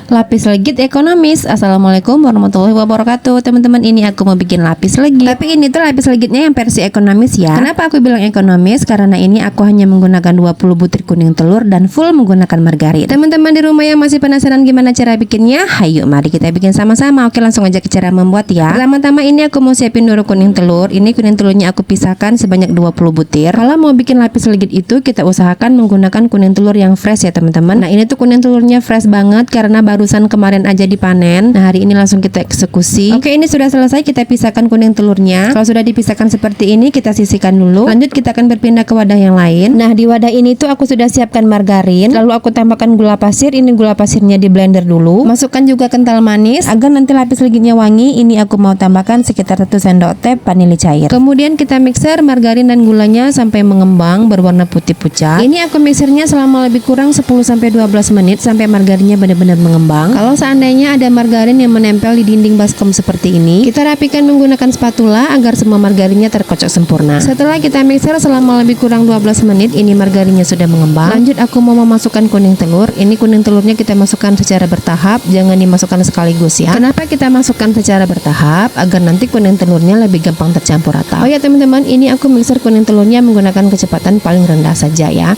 Lapis legit ekonomis. Assalamualaikum warahmatullahi wabarakatuh. Teman-teman, ini aku mau bikin lapis legit. Tapi ini tuh lapis legitnya yang versi ekonomis ya. Kenapa aku bilang ekonomis? Karena ini aku hanya menggunakan 20 butir kuning telur dan full menggunakan margarin. Teman-teman di rumah yang masih penasaran gimana cara bikinnya? Hayu, mari kita bikin sama-sama. Oke, langsung aja ke cara membuat ya. Pertama-tama ini aku mau siapin dulu kuning telur. Ini kuning telurnya aku pisahkan sebanyak 20 butir. Kalau mau bikin lapis legit itu kita usahakan menggunakan kuning telur yang fresh ya teman-teman. Nah, ini tuh kuning telurnya fresh banget karena barusan kemarin aja dipanen. Nah, hari ini langsung kita eksekusi. Oke, ini sudah selesai, kita pisahkan kuning telurnya. Kalau sudah dipisahkan seperti ini, kita sisihkan dulu. Lanjut kita akan berpindah ke wadah yang lain. Nah, di wadah ini tuh aku sudah siapkan margarin. Lalu aku tambahkan gula pasir. Ini gula pasirnya di blender dulu. Masukkan juga kental manis agar nanti lapis legitnya wangi. Ini aku mau tambahkan sekitar 1 sendok teh vanili cair. Kemudian kita mixer margarin dan gulanya sampai mengembang berwarna putih pucat. Ini aku mixernya selama lebih kurang 10-12 menit sampai margarinnya benar-benar mengembang. Kalau seandainya ada margarin yang menempel di dinding baskom seperti ini, kita rapikan menggunakan spatula agar semua margarinnya terkocok sempurna. Setelah kita mixer selama lebih kurang 12 menit, ini margarinnya sudah mengembang. Lanjut aku mau memasukkan kuning telur. Ini kuning telurnya kita masukkan secara bertahap, jangan dimasukkan sekaligus ya. Kenapa kita masukkan secara bertahap? Agar nanti kuning telurnya lebih gampang tercampur rata. Oh ya teman-teman, ini aku mixer kuning telurnya menggunakan kecepatan paling rendah saja ya.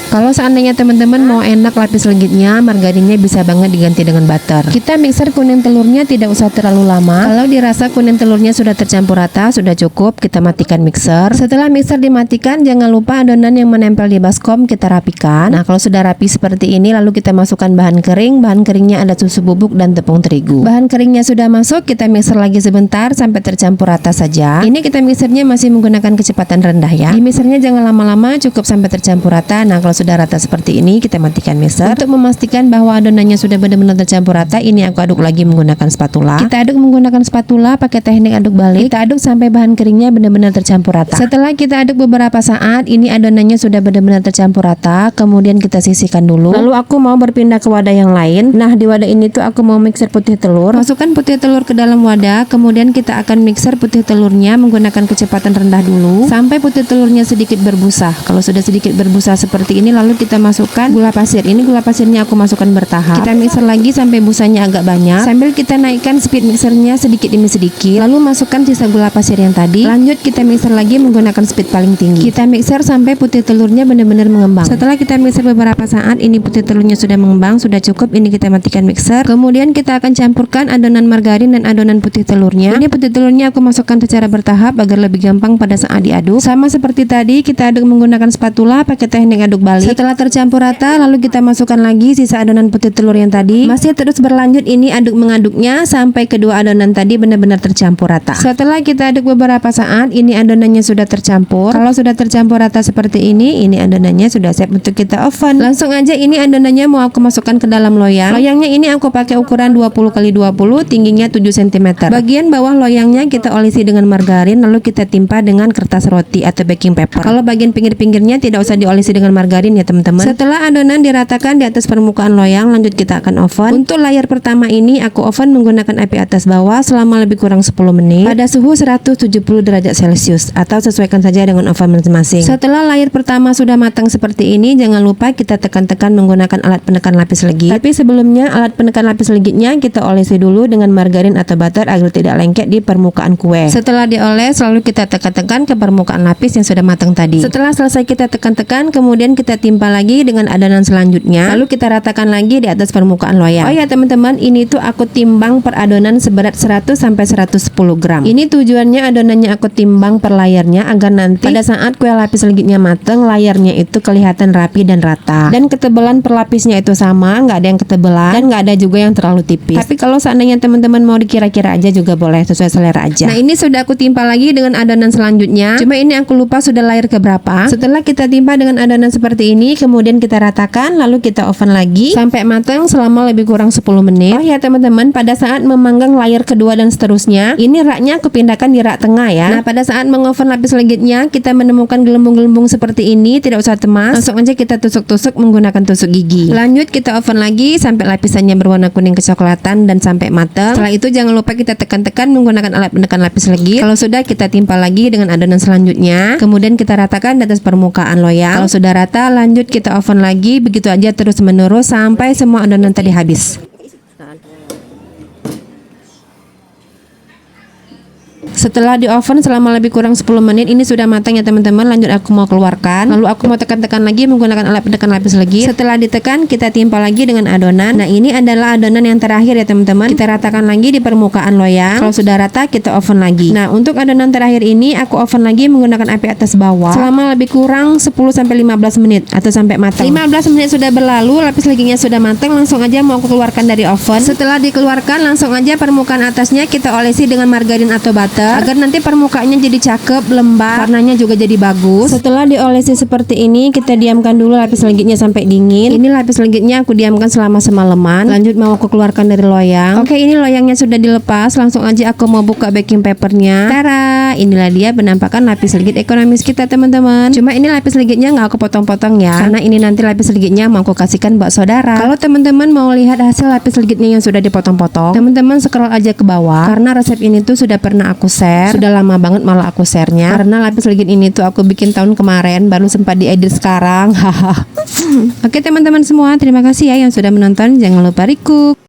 Kalau seandainya teman-teman mau enak lapis legitnya, margarinnya bisa banget diganti dengan butter. Kita mixer kuning telurnya tidak usah terlalu lama. Kalau dirasa kuning telurnya sudah tercampur rata, sudah cukup, kita matikan mixer. Setelah mixer dimatikan, jangan lupa adonan yang menempel di baskom kita rapikan. Nah, kalau sudah rapi seperti ini, lalu kita masukkan bahan kering. Bahan keringnya ada susu bubuk dan tepung terigu. Bahan keringnya sudah masuk, kita mixer lagi sebentar sampai tercampur rata saja. Ini kita mixernya masih menggunakan kecepatan rendah ya. Di mixernya jangan lama-lama, cukup sampai tercampur rata. Nah, kalau sudah rata seperti ini, kita matikan mixer. Untuk memastikan bahwa adonannya sudah benar-benar tercampur rata, ini aku aduk lagi menggunakan spatula. Kita aduk menggunakan spatula pakai teknik aduk balik. Kita aduk sampai bahan keringnya benar-benar tercampur rata. Setelah kita aduk beberapa saat, ini adonannya sudah benar-benar tercampur rata. Kemudian kita sisihkan dulu. Lalu aku mau berpindah ke wadah yang lain. Nah, di wadah ini tuh aku mau mixer putih telur. Masukkan putih telur ke dalam wadah. Kemudian kita akan mixer putih telurnya menggunakan kecepatan rendah dulu sampai putih telurnya sedikit berbusa. Kalau sudah sedikit berbusa seperti ini, lalu kita masukkan gula pasir. Ini gula pasirnya aku masukkan bertahap. Kita mixer lagi sampai busanya agak banyak. Sambil kita naikkan speed mixernya sedikit demi sedikit. Lalu masukkan sisa gula pasir yang tadi. Lanjut kita mixer lagi menggunakan speed paling tinggi. Kita mixer sampai putih telurnya benar-benar mengembang. Setelah kita mixer beberapa saat, ini putih telurnya sudah mengembang, sudah cukup. Ini kita matikan mixer. Kemudian kita akan campurkan adonan margarin dan adonan putih telurnya. Ini putih telurnya aku masukkan secara bertahap agar lebih gampang pada saat diaduk. Sama seperti tadi, kita aduk menggunakan spatula pakai teknik aduk balik. Setelah tercampur rata, lalu kita masukkan lagi sisa adonan putih telur yang tadi. Masih terus berlanjut ini aduk mengaduknya sampai kedua adonan tadi benar-benar tercampur rata. Setelah kita aduk beberapa saat, ini adonannya sudah tercampur. Kalau sudah tercampur rata seperti ini adonannya sudah siap untuk kita oven. Langsung aja ini adonannya mau aku masukkan ke dalam loyang. Loyangnya ini aku pakai ukuran 20x20, tingginya 7 cm. Bagian bawah loyangnya kita olesi dengan margarin, lalu kita timpa dengan kertas roti atau baking paper. Kalau bagian pinggir-pinggirnya tidak usah diolesi dengan margarin ya teman-teman. Setelah adonan diratakan di atas permukaan loyang, lanjut kita akan oven. Untuk layar pertama ini aku oven menggunakan api atas bawah selama lebih kurang 10 menit pada suhu 170 derajat Celcius atau sesuaikan saja dengan oven masing-masing. Setelah layar pertama sudah matang seperti ini, jangan lupa kita tekan-tekan menggunakan alat penekan lapis legit. Tapi sebelumnya alat penekan lapis legitnya kita olesi dulu dengan margarin atau butter agar tidak lengket di permukaan kue. Setelah dioles, lalu kita tekan-tekan ke permukaan lapis yang sudah matang tadi. Setelah selesai kita tekan-tekan, kemudian kita timpa lagi dengan adonan selanjutnya, lalu kita ratakan lagi di atas permukaan loyang. Oh ya teman-teman, ini tuh aku timbang per adonan seberat 100-110 gram. Ini tujuannya adonannya aku timbang per layarnya agar nanti pada saat kue lapis legitnya mateng, layarnya itu kelihatan rapi dan rata. Dan ketebalan per lapisnya itu sama, nggak ada yang ketebalan dan nggak ada juga yang terlalu tipis. Tapi kalau seandainya teman-teman mau dikira-kira aja juga boleh, sesuai selera aja. Nah, ini sudah aku timpa lagi dengan adonan selanjutnya. Cuma ini aku lupa sudah layar keberapa. Setelah kita timpa dengan adonan seperti ini, kemudian kita ratakan, lalu kita oven lagi sampai matang selama lebih kurang 10 menit. Oh ya teman-teman, pada saat memanggang layar kedua dan seterusnya, ini raknya aku pindahkan di rak tengah ya. Nah, pada saat mengoven lapis legitnya, kita menemukan gelembung-gelembung seperti ini, tidak usah cemas, langsung aja kita tusuk-tusuk menggunakan tusuk gigi. Lanjut kita oven lagi sampai lapisannya berwarna kuning kecoklatan dan sampai matang. Setelah itu jangan lupa kita tekan-tekan menggunakan alat penekan lapis legit. Kalau sudah, kita timpa lagi dengan adonan selanjutnya, kemudian kita ratakan di atas permukaan loyang. Kalau sudah rata, lanjut kita oven lagi, begitu aja terus menerus sampai semua adonan tadi habis. Setelah di oven selama lebih kurang 10 menit, ini sudah matang ya teman-teman. Lanjut aku mau keluarkan. Lalu aku mau tekan-tekan lagi menggunakan alat pendekan lapis legit. Setelah ditekan, kita timpa lagi dengan adonan. Nah, ini adalah adonan yang terakhir ya teman-teman. Kita ratakan lagi di permukaan loyang. Kalau sudah rata, kita oven lagi. Nah, untuk adonan terakhir ini aku oven lagi menggunakan api atas bawah selama lebih kurang 10-15 menit atau sampai matang. 15 menit sudah berlalu, lapis legitnya sudah matang. Langsung aja mau aku keluarkan dari oven. Setelah dikeluarkan, langsung aja permukaan atasnya kita olesi dengan margarin atau butter agar nanti permukaannya jadi cakep, lembab, warnanya juga jadi bagus. Setelah diolesi seperti ini, kita diamkan dulu lapis legitnya sampai dingin. Ini lapis legitnya aku diamkan selama semalaman. Lanjut mau aku keluarkan dari loyang. Oke, ini loyangnya sudah dilepas. Langsung aja aku mau buka baking papernya. Tara, inilah dia penampakan lapis legit ekonomis kita teman-teman. Cuma ini lapis legitnya nggak aku potong-potong ya, karena ini nanti lapis legitnya mau aku kasihkan buat saudara. Kalau teman-teman mau lihat hasil lapis legitnya yang sudah dipotong-potong, teman-teman scroll aja ke bawah, karena resep ini tuh sudah pernah aku share. Sudah lama banget malah aku share-nya, karena lapis legit ini tuh aku bikin tahun kemarin, baru sempat diedit sekarang. Haha. Oke teman-teman semua, terima kasih ya yang sudah menonton. Jangan lupa request.